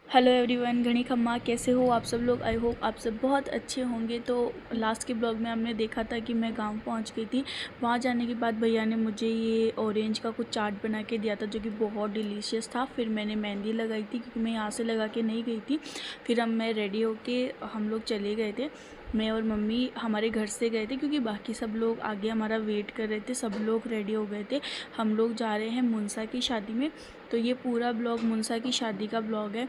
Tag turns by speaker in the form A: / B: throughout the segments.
A: Hello everyone, घनी खम्मा कैसे हो आप सब लोग। आई होप आप सब बहुत अच्छे होंगे। तो लास्ट के ब्लॉग में हमने देखा था कि मैं गांव पहुंच गई थी। वहां जाने के बाद भैया ने मुझे ये ऑरेंज का कुछ चाट बना के दिया था जो कि बहुत डिलीशियस था। फिर मैंने मेहंदी लगाई थी क्योंकि मैं यहाँ से लगा के नहीं गई थी। फिर मैं रेडी होके हम लोग चले गए थे। मैं और मम्मी हमारे घर से गए थे क्योंकि बाकी सब लोग आगे हमारा वेट कर रहे थे। सब लोग रेडी हो गए थे। हम लोग जा रहे हैं मुनसा की शादी में। तो ये पूरा ब्लॉग मुनसा की शादी का ब्लॉग है।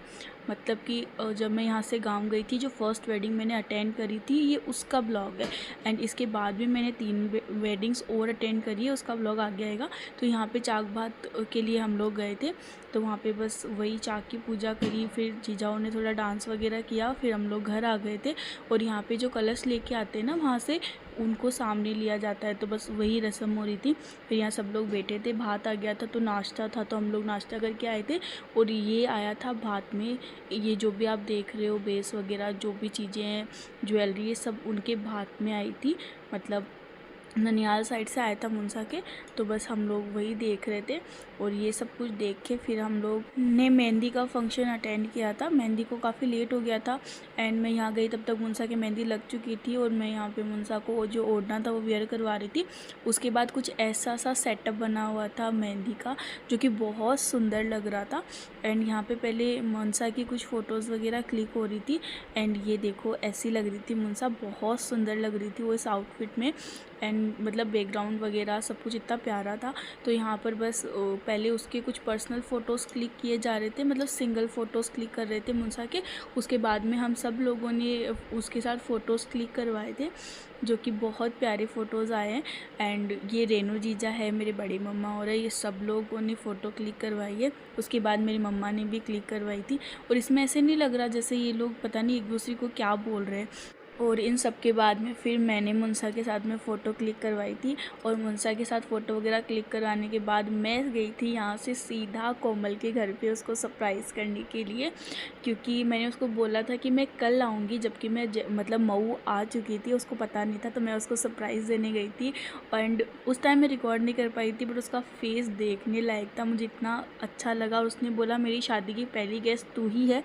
A: मतलब कि जब मैं यहाँ से गांव गई थी, जो फर्स्ट वेडिंग मैंने अटेंड करी थी, ये उसका ब्लॉग है। एंड इसके बाद भी मैंने 3 वेडिंग्स और अटेंड करी है, उसका ब्लॉग आगे आएगा। तो यहाँ पे चाक भात के लिए हम लोग गए थे। तो वहाँ पे बस वही चाक की पूजा करी। फिर जीजाओं ने थोड़ा डांस वगैरह किया। फिर हम लोग घर आ गए थे। और यहाँ पे जो कलश लेके आते हैं ना, वहाँ से उनको सामने लिया जाता है। तो बस वही रस्म हो रही थी। फिर यहाँ सब लोग बैठे थे, भात आ गया था तो नाश्ता था, तो हम लोग नाश्ता करके आए थे। और ये आया था भात में, ये जो भी आप देख रहे हो बेस वगैरह जो भी चीज़ें हैं, ज्वेलरी, ये सब उनके भात में आई थी। मतलब ननिहाल साइड से आया था मुनसा के। तो बस हम लोग वही देख रहे थे। और ये सब कुछ देख के फिर हम लोग ने मेहंदी का फंक्शन अटेंड किया था। मेहंदी को काफ़ी लेट हो गया था। एंड मैं यहाँ गई तब तक मुनसा की मेहंदी लग चुकी थी। और मैं यहाँ पे मुनसा को जो ओढ़ना था वो वेयर करवा रही थी। उसके बाद कुछ ऐसा सा सेटअप बना हुआ था मेहंदी का जो कि बहुत सुंदर लग रहा था। एंड यहाँ पे पहले मुनसा की कुछ फ़ोटोज़ वगैरह क्लिक हो रही थी। एंड ये देखो ऐसी लग रही थी मुनसा, बहुत सुंदर लग रही थी वो इस आउटफिट में। एंड मतलब बैकग्राउंड वगैरह सब कुछ इतना प्यारा था। तो यहाँ पर बस पहले उसके कुछ पर्सनल फ़ोटोज़ क्लिक किए जा रहे थे, मतलब सिंगल फ़ोटोज़ क्लिक कर रहे थे मुनसा के। उसके बाद में हम सब लोगों ने उसके साथ फ़ोटोज़ क्लिक करवाए थे जो कि बहुत प्यारे फ़ोटोज़ आए हैं। एंड ये रेनू जीजा है, मेरे बड़ी मम्मा और ये सब लोगों ने फ़ोटो क्लिक करवाई है। उसके बाद मेरी मम्मा ने भी क्लिक करवाई थी। और इसमें ऐसे नहीं लग रहा जैसे ये लोग पता नहीं एक दूसरे को क्या बोल रहे हैं। और इन सब के बाद में फिर मैंने मुनसा के साथ में फ़ोटो क्लिक करवाई थी। और मुनसा के साथ फ़ोटो वगैरह क्लिक करवाने के बाद मैं गई थी यहाँ से सीधा कोमल के घर पे उसको सरप्राइज़ करने के लिए। क्योंकि मैंने उसको बोला था कि मैं कल आऊँगी, जबकि मैं मतलब मऊ आ चुकी थी, उसको पता नहीं था। तो मैं उसको सरप्राइज़ देने गई थी। एंड उस टाइम मैं रिकॉर्ड नहीं कर पाई थी, बट उसका फेस देखने लायक था, मुझे इतना अच्छा लगा। और उसने बोला मेरी शादी की पहली गेस्ट तू ही है।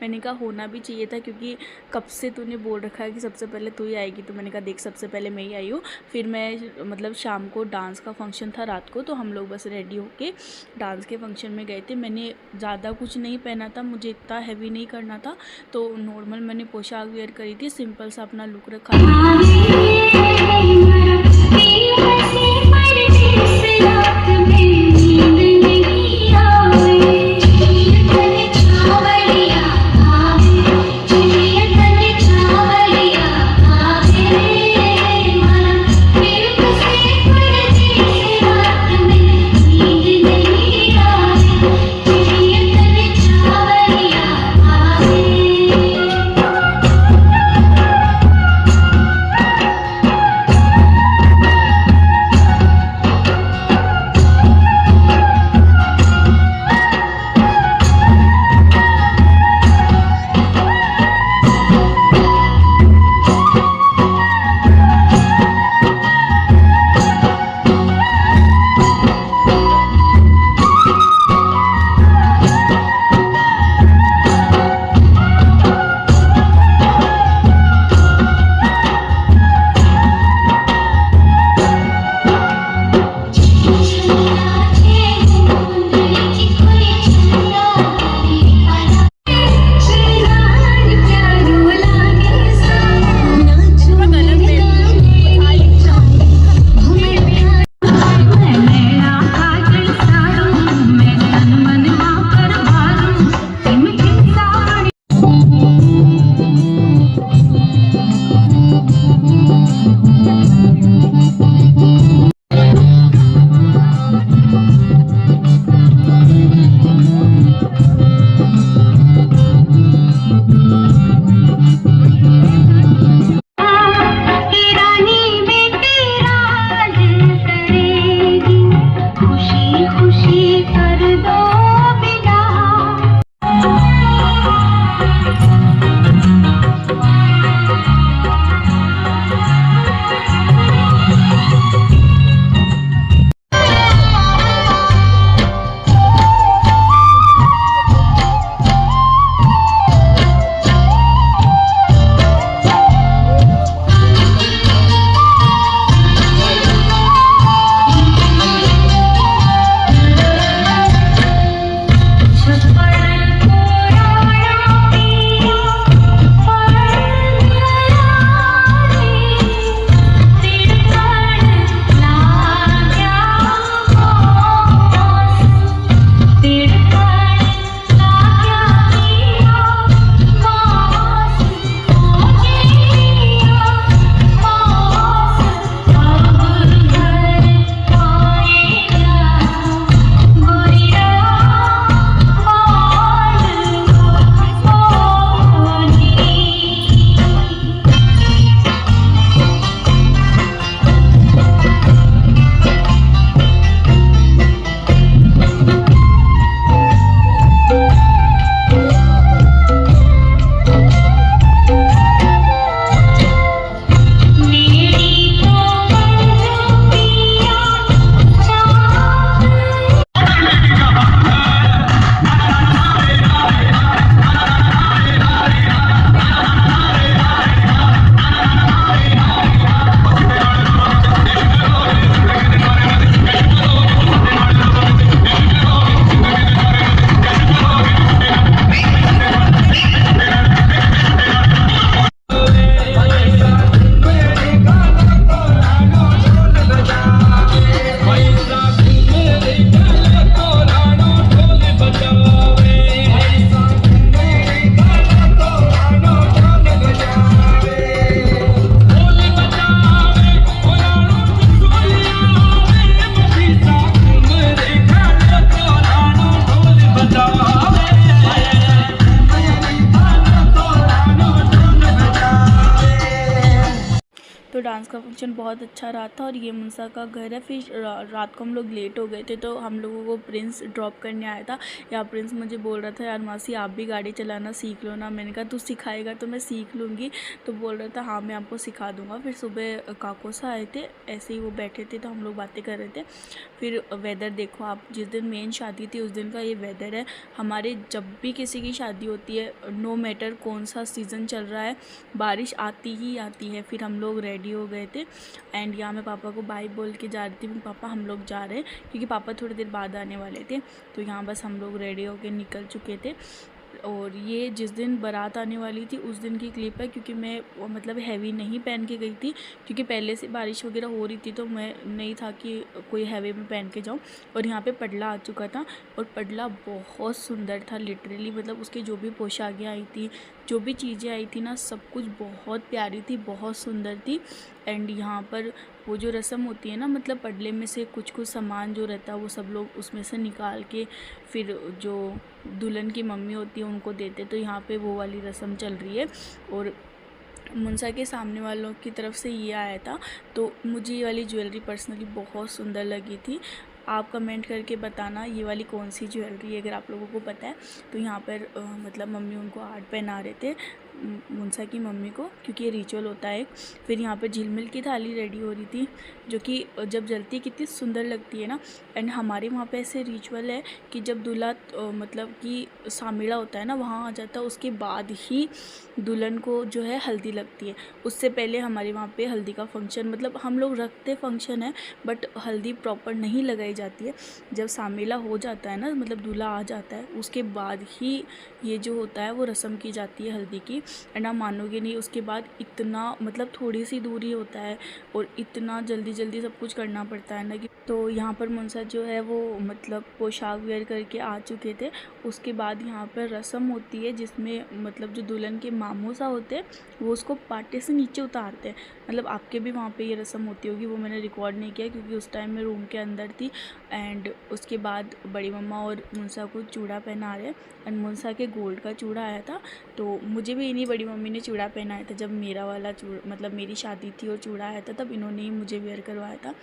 A: मैंने कहा होना भी चाहिए था क्योंकि कब से तूने बोल रखा है कि सबसे पहले तू ही आएगी। तो मैंने कहा देख सबसे पहले मैं ही आई हूँ। फिर मैं मतलब शाम को डांस का फंक्शन था रात को, तो हम लोग बस रेडी होके डांस के फंक्शन में गए थे। मैंने ज़्यादा कुछ नहीं पहना था, मुझे इतना हैवी नहीं करना था। तो नॉर्मल मैंने पोशाक वेयर करी थी, सिंपल सा अपना लुक रखा डांस का फंक्शन बहुत अच्छा रहा था और ये मुंसा का घर है। फिर रात को हम लोग लेट हो गए थे तो हम लोगों को प्रिंस ड्रॉप करने आया था। या प्रिंस मुझे बोल रहा था यार मासी आप भी गाड़ी चलाना सीख लो ना। मैंने कहा तू सिखाएगा तो मैं सीख लूँगी। तो बोल रहा था हाँ मैं आपको सिखा दूँगा। फिर सुबह काकोसा आए थे, ऐसे ही वो बैठे थे तो हम लोग बातें कर रहे थे। फिर वेदर देखो आप, जिस दिन मेन शादी थी उस दिन का ये वेदर है। हमारे जब भी किसी की शादी होती है, नो मैटर कौन सा सीज़न चल रहा है, बारिश आती ही आती है। फिर हम लोग रेडी हो गए थे एंड यहाँ मैं पापा को बाय बोल के जा रही थी, पापा हम लोग जा रहे हैं, क्योंकि पापा थोड़ी देर बाद आने वाले थे। तो यहाँ बस हम लोग रेडी होके निकल चुके थे। और ये जिस दिन बारात आने वाली थी उस दिन की क्लिप है, क्योंकि मैं मतलब हैवी नहीं पहन के गई थी, क्योंकि पहले से बारिश वगैरह हो रही थी तो मैं नहीं था कि कोई हैवी में पहन के जाऊँ। और यहाँ पे पडला आ चुका था और पडला बहुत सुंदर था लिटरली, मतलब उसकी जो भी पोशाकें आई थी, जो भी चीज़ें आई थी ना, सब कुछ बहुत प्यारी थी, बहुत सुंदर थी। एंड यहाँ पर वो जो रस्म होती है ना, मतलब पडले में से कुछ कुछ सामान जो रहता है वो सब लोग उसमें से निकाल के फिर जो दुल्हन की मम्मी होती है उनको देते। तो यहाँ पे वो वाली रस्म चल रही है। और मुंसा के सामने वालों की तरफ से ये आया था तो मुझे ये वाली ज्वेलरी पर्सनली बहुत सुंदर लगी थी। आप कमेंट करके बताना ये वाली कौन सी ज्वेलरी है अगर आप लोगों को पता है। तो यहाँ पर मतलब मम्मी उनको आर्ट पहना रहे थे, मुंसा की मम्मी को, क्योंकि ये रिचुअल होता है। फिर यहाँ पर झिलमिल की थाली रेडी हो रही थी, जो कि जब जलती कितनी सुंदर लगती है ना। एंड हमारे वहाँ पे ऐसे रिचुअल है कि जब दूल्हा मतलब कि सामिड़ा होता है ना वहाँ आ जाता है, उसके बाद ही दुल्हन को जो है हल्दी लगती है। उससे पहले हमारे वहाँ पे हल्दी का फंक्शन, मतलब हम लोग रखते फंक्शन है बट हल्दी प्रॉपर नहीं लगाई जाती है। जब सामेला हो जाता है ना, मतलब दूल्हा आ जाता है, उसके बाद ही ये जो होता है वो रस्म की जाती है हल्दी की। एंड आप मानोगे नहीं, उसके बाद इतना मतलब थोड़ी सी दूरी होता है और इतना जल्दी जल्दी सब कुछ करना पड़ता है ना कि। तो यहाँ पर मुंसा जो है वो मतलब पोशाक वेयर करके आ चुके थे। उसके बाद यहाँ पर रस्म होती है जिसमें मतलब जो दुल्हन के मामू सा होते हैं वो उसको पाटे से नीचे उतारते हैं। मतलब आपके भी वहाँ पे ये रस्म होती होगी, वो मैंने रिकॉर्ड नहीं किया क्योंकि उस टाइम मैं रूम के अंदर थी। एंड उसके बाद बड़ी मम्मा और मुंसा को चूड़ा पहना रहे। एंड मुंसा के गोल्ड का चूड़ा आया था तो मुझे भी इन्हीं बड़ी मम्मी ने चूड़ा पहनाया था। जब मेरा वाला चूड़ा मतलब मेरी शादी थी और चूड़ा आया था तब इन्होंने ही मुझे वेयर करवाया था।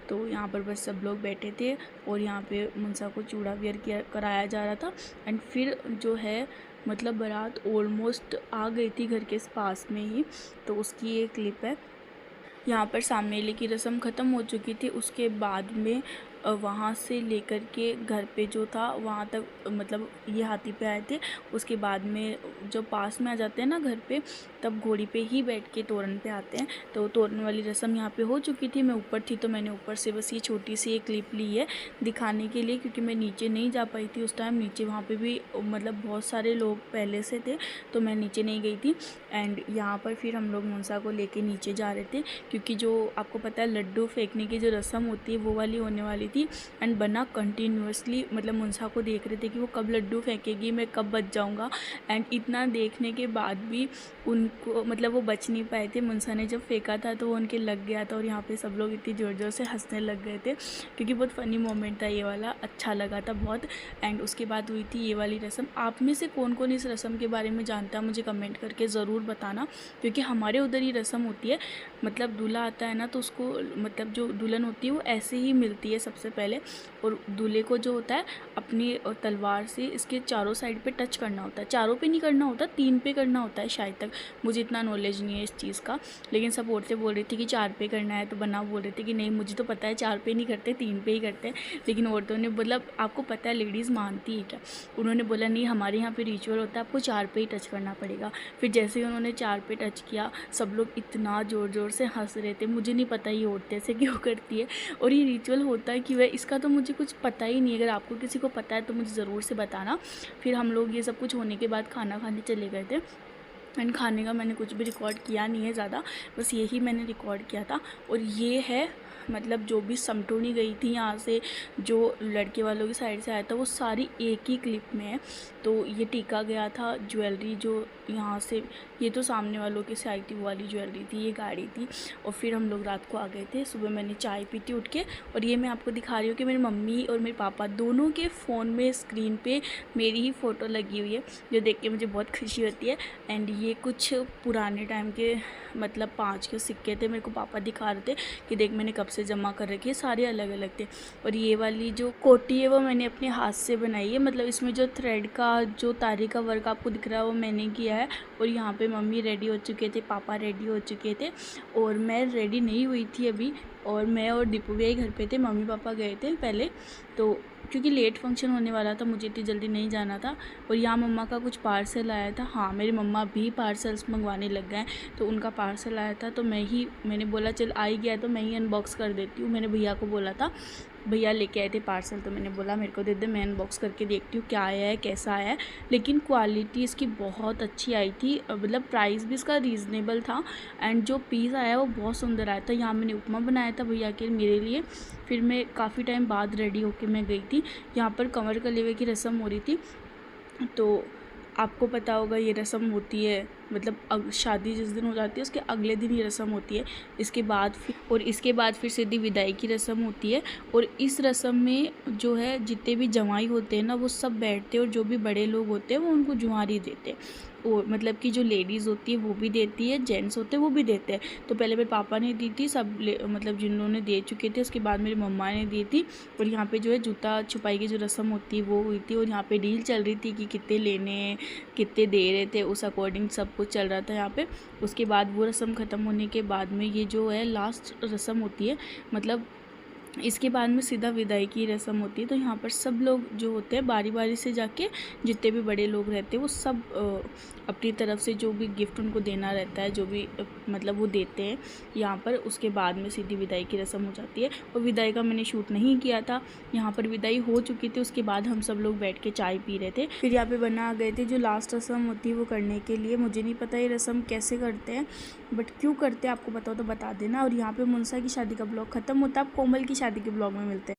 A: तो यहाँ पर बस सब लोग बैठे थे और यहाँ पे मुंसा को चूड़ा वेयर किया कराया जा रहा था। एंड फिर जो है मतलब बारात ऑलमोस्ट आ गई थी घर के पास में ही, तो उसकी ये क्लिप है। यहाँ पर सामनेले की रस्म ख़त्म हो चुकी थी। उसके बाद में वहाँ से लेकर के घर पे जो था वहाँ तक मतलब ये हाथी पे आए थे। उसके बाद में जब पास में आ जाते हैं ना घर पे, तब घोड़ी पे ही बैठ के तोरण पे आते हैं। तो तोरण वाली रस्म यहाँ पे हो चुकी थी। मैं ऊपर थी तो मैंने ऊपर से बस ये छोटी सी एक क्लिप ली है दिखाने के लिए, क्योंकि मैं नीचे नहीं जा पाई थी उस टाइम। नीचे वहाँ पे भी मतलब बहुत सारे लोग पहले से थे तो मैं नीचे नहीं गई थी। एंड यहाँ पर फिर हम लोग मुंसा को लेके नीचे जा रहे थे, क्योंकि जो आपको पता है लड्डू फेंकने की जो रस्म होती है वो वाली होने वाली थी। एंड बना कंटिन्यूसली, मतलब मुंसा को देख रहे थे कि वो कब लड्डू फेंकेगी, मैं कब बच जाऊंगा। एंड इतना देखने के बाद भी उनको मतलब वो बच नहीं पाए थे। मुंसा ने जब फेंका था तो वो उनके लग गया था और यहाँ पे सब लोग इतनी ज़ोर ज़ोर से हंसने लग गए थे, क्योंकि बहुत फ़नी मोमेंट था ये वाला, अच्छा लगा था बहुत। एंड उसके बाद हुई थी ये वाली रस्म। आप में से कौन कौन इस रस्म के बारे में जानता है मुझे कमेंट करके ज़रूर बताना, क्योंकि हमारे उधर ये रस्म होती है। मतलब दूल्हा आता है ना तो उसको मतलब जो दुल्हन होती है वो ऐसे ही मिलती है सबसे पहले, और दूल्हे को जो होता है अपनी तलवार से इसके चारों साइड पे टच करना होता है। चारों पे नहीं करना होता, 3 पे करना होता है शायद तक, मुझे इतना नॉलेज नहीं है इस चीज़ का। लेकिन सब औरतें बोल रही थी कि 4 पे करना है, तो बना बोल रहे थे कि नहीं मुझे तो पता है 4 पे नहीं करते, 3 पे ही करते हैं। लेकिन औरतों ने मतलब आपको पता है लेडीज़ मानती है क्या, उन्होंने बोला नहीं हमारे यहाँ पे रिचुअल होता है, आपको 4 पे ही टच करना पड़ेगा। फिर जैसे ही उन्होंने 4 पे टच किया सब लोग इतना ज़ोर ज़ोर से हंस रहे थे। मुझे नहीं पता ये औरतें ऐसे क्यों करती है और ये रिचुअल होता है क्यों है, इसका तो मुझे कुछ पता ही नहीं। अगर आपको किसी को पता है तो मुझे ज़रूर से बताना। फिर हम लोग ये सब कुछ होने के बाद खाना खाने चले गए थे। एंड खाने का मैंने कुछ भी रिकॉर्ड किया नहीं है ज़्यादा, बस यही मैंने रिकॉर्ड किया था। और ये है मतलब जो भी समटोनी गई थी यहाँ से, जो लड़के वालों की साइड से आया था, वो सारी एक ही क्लिप में है। तो ये टीका गया था, ज्वेलरी जो यहाँ से, ये तो सामने वालों की से आई थी वो वाली ज्वेलरी थी, ये गाड़ी थी। और फिर हम लोग रात को आ गए थे। सुबह मैंने चाय पी थी उठ के, और ये मैं आपको दिखा रही हूँ कि मेरी मम्मी और मेरे पापा दोनों के फ़ोन में स्क्रीन पे मेरी ही फ़ोटो लगी हुई है, जो देख के मुझे बहुत खुशी होती है। एंड ये कुछ पुराने टाइम के मतलब 5 के सिक्के थे, मेरे को पापा दिखा रहे थे कि देख मैंने कब से जमा कर रखी है, सारे अलग अलग थे। और ये वाली जो कोटी है वो मैंने अपने हाथ से बनाई है, मतलब इसमें जो थ्रेड का जो तारी का वर्क आपको दिख रहा है वो मैंने किया है। और यहाँ पे मम्मी रेडी हो चुके थे, पापा रेडी हो चुके थे, और मैं रेडी नहीं हुई थी अभी। और मैं और दीपू भैया घर पे थे, मम्मी पापा गए थे पहले, तो क्योंकि लेट फंक्शन होने वाला था, मुझे इतनी जल्दी नहीं जाना था। और यहाँ मम्मा का कुछ पार्सल आया था। हाँ, मेरी मम्मा भी पार्सल्स मंगवाने लग गए, तो उनका पार्सल आया था, तो मैंने बोला चल आ ही गया तो मैं ही अनबॉक्स कर देती हूँ। मैंने भैया को बोला था, भैया लेके आए थे पार्सल, तो मैंने बोला मेरे को दे दे, मैं अनबॉक्स करके देखती हूँ क्या आया है, कैसा आया है। लेकिन क्वालिटी इसकी बहुत अच्छी आई थी, मतलब प्राइस भी इसका रीज़नेबल था, एंड जो पीस आया वो बहुत सुंदर आया था। यहाँ मैंने उपमा बनाया था भैया के मेरे लिए। फिर मैं काफ़ी टाइम बाद रेडी होके मैं गई थी। यहाँ पर कंवर कलेवे की रस्म हो रही थी, तो आपको पता होगा ये रस्म होती है, मतलब शादी जिस दिन हो जाती है उसके अगले दिन ये रस्म होती है। इसके बाद फिर सीधी विदाई की रस्म होती है। और इस रस्म में जो है जितने भी जवाई होते हैं ना वो सब बैठते हैं, और जो भी बड़े लोग होते हैं वो उनको जुहारी देते हैं। और मतलब कि जो लेडीज़ होती है वो भी देती है, जेंट्स होते हैं वो भी देते हैं। तो पहले मेरे पापा ने दी थी, सब मतलब जिन्होंने दे चुके थे, उसके बाद मेरी मम्मा ने दी थी। और यहाँ पे जो है जूता छुपाई की जो रस्म होती है वो हुई थी, और यहाँ पे डील चल रही थी कि कितने लेने हैं, कितने दे रहे थे, उस अकॉर्डिंग सब कुछ चल रहा था यहाँ पे। उसके बाद वो रस्म ख़त्म होने के बाद में ये जो है लास्ट रस्म होती है, मतलब इसके बाद में सीधा विदाई की रस्म होती है। तो यहाँ पर सब लोग जो होते हैं बारी बारी से जाके, जितने भी बड़े लोग रहते हैं वो सब अपनी तरफ से जो भी गिफ्ट उनको देना रहता है, जो भी मतलब वो देते हैं यहाँ पर। उसके बाद में सीधी विदाई की रस्म हो जाती है। और विदाई का मैंने शूट नहीं किया था, यहाँ पर विदाई हो चुकी थी। उसके बाद हम सब लोग बैठ के चाय पी रहे थे। फिर यहाँ पे बना आ गए थे जो लास्ट रस्म होती है वो करने के लिए। मुझे नहीं पता ये रस्म कैसे करते हैं, बट क्यों करते हैं आपको पता हो तो बता देना। और यहाँ पे मुनसा की शादी का ब्लॉग ख़त्म होता है, अब कोमल की शादी के ब्लॉग में मिलते हैं।